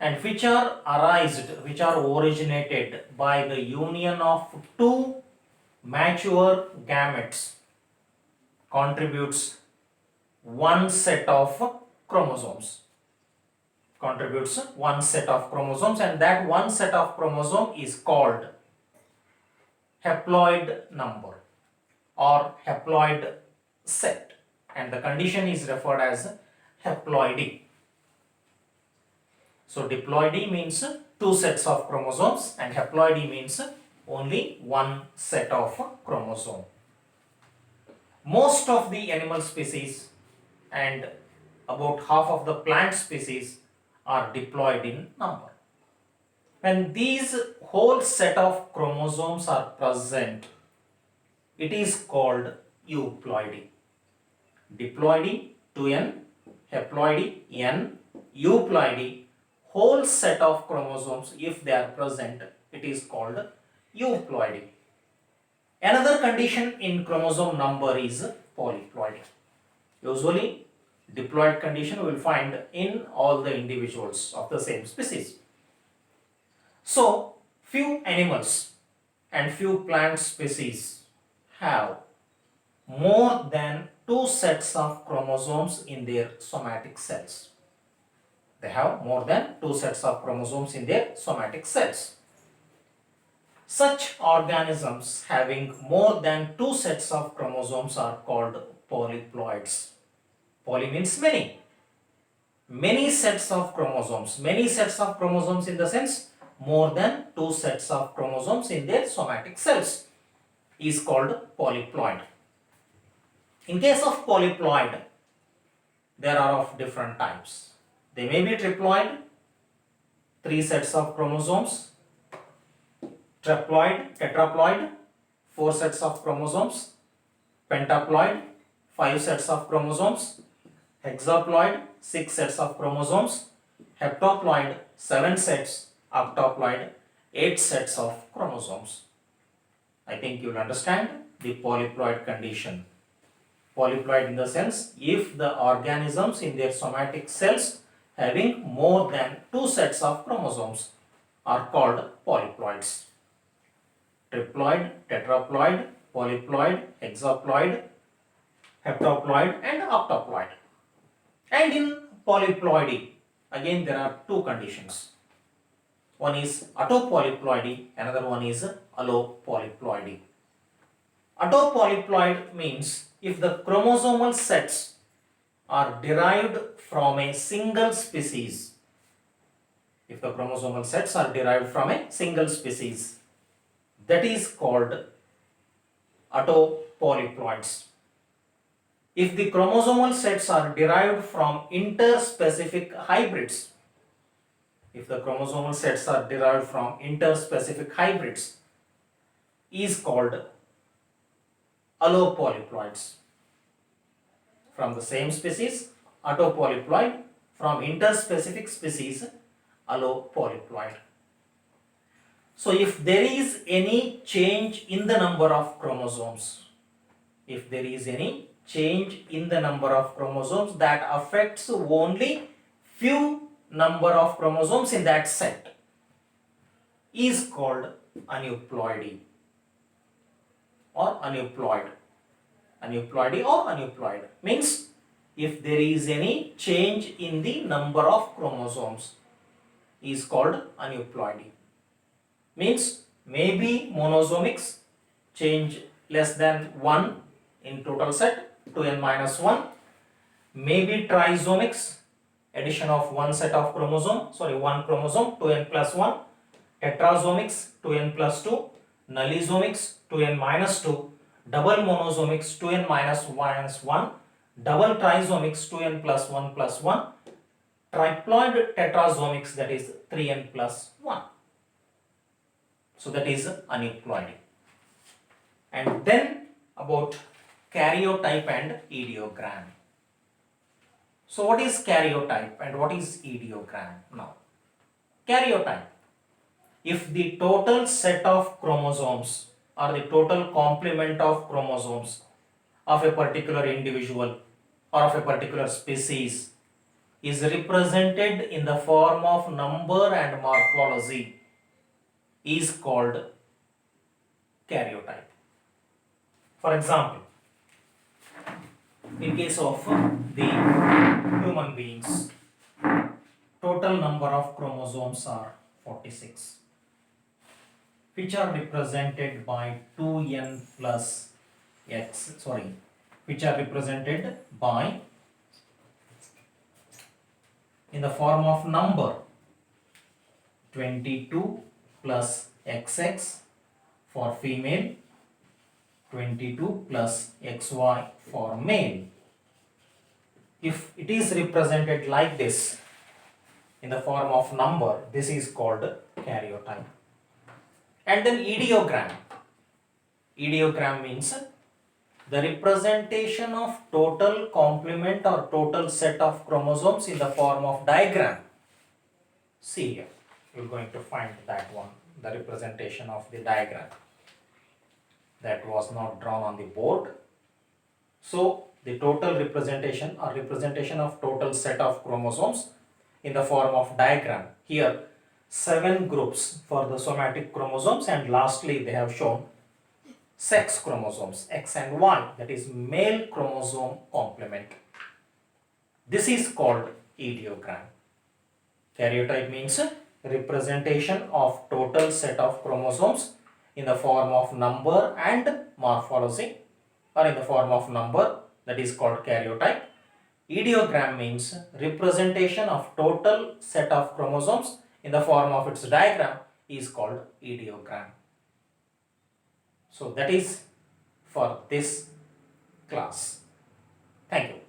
and which are originated by the union of two mature gametes contributes one set of chromosomes. And that one set of chromosome is called haploid number or haploid set, and the condition is referred as haploidy. So diploidy means two sets of chromosomes and haploidy means only one set of chromosome. Most of the animal species and about half of the plant species are diploid in number. When these whole set of chromosomes are present, it is called euploidy. Diploidy 2n, haploidy n, euploidy whole set of chromosomes, if they are present, it is called euploidy. Another condition in chromosome number is polyploidy. Usually diploid condition we will find in all the individuals of the same species. So few animals and few plant species have more than two sets of chromosomes in their somatic cells. They have more than two sets of chromosomes in their somatic cells. Such organisms having more than two sets of chromosomes are called polyploids. Poly means many. Many sets of chromosomes. Many sets of chromosomes in the sense more than two sets of chromosomes in their somatic cells is called polyploid. In case of polyploid, there are of different types. They may be triploid, three sets of chromosomes, triploid, tetraploid, four sets of chromosomes, pentaploid, five sets of chromosomes, hexaploid, six sets of chromosomes, heptaploid, seven sets, octaploid, eight sets of chromosomes. I think you will understand the polyploid condition. Polyploid in the sense, if the organisms in their somatic cells having more than two sets of chromosomes are called polyploids. Triploid, tetraploid, polyploid, hexaploid, heptaploid and octaploid. And in polyploidy, again there are two conditions. One is autopolyploidy, another one is allopolyploidy. Autopolyploid means if the chromosomal sets are derived from a single species. If the chromosomal sets are derived from a single species, that is called autopolyploids. If the chromosomal sets are derived from interspecific hybrids, if the chromosomal sets are derived from interspecific hybrids, is called allopolyploids. From the same species, autopolyploid, from interspecific species, allopolyploid. So if there is any change in the number of chromosomes, if there is any change in the number of chromosomes that affects only few number of chromosomes in that set, is called aneuploidy or aneuploid. Aneuploidy or aneuploid means if there is any change in the number of chromosomes is called aneuploidy. Means maybe monosomics, change less than 1 in total set, 2n minus 1, maybe trisomics, addition of one set of chromosome, one chromosome, 2n plus 1, tetrasomics, 2n plus 2, nullisomics, 2n minus 2, double monosomics, 2n minus 1, double trisomics, 2n plus 1 plus 1, triploid tetrasomics, that is 3n plus 1. So that is aneuploidy. And then about karyotype and ideogram. So what is karyotype and what is ideogram now? Karyotype, if the total set of chromosomes or the total complement of chromosomes of a particular individual or of a particular species is represented in the form of number and morphology is called karyotype. For example, in case of the human beings, total number of chromosomes are 46, which are represented by 2n plus x, which are represented by in the form of number 22 plus xx for female, 22 plus xy for male. If it is represented like this in the form of number, this is called karyotype. And then ideogram. Ideogram means the representation of total complement or total set of chromosomes in the form of diagram. See here, you're going to find that one, the representation of the diagram that was not drawn on the board. So the total representation or representation of total set of chromosomes in the form of diagram. Here 7 groups for the somatic chromosomes, and lastly they have shown sex chromosomes X and Y, that is male chromosome complement. This is called ideogram. Karyotype means representation of total set of chromosomes in the form of number and morphology, or in the form of number, that is called karyotype. Ideogram means representation of total set of chromosomes in the form of its diagram is called ideogram. So that is for this class. Thank you.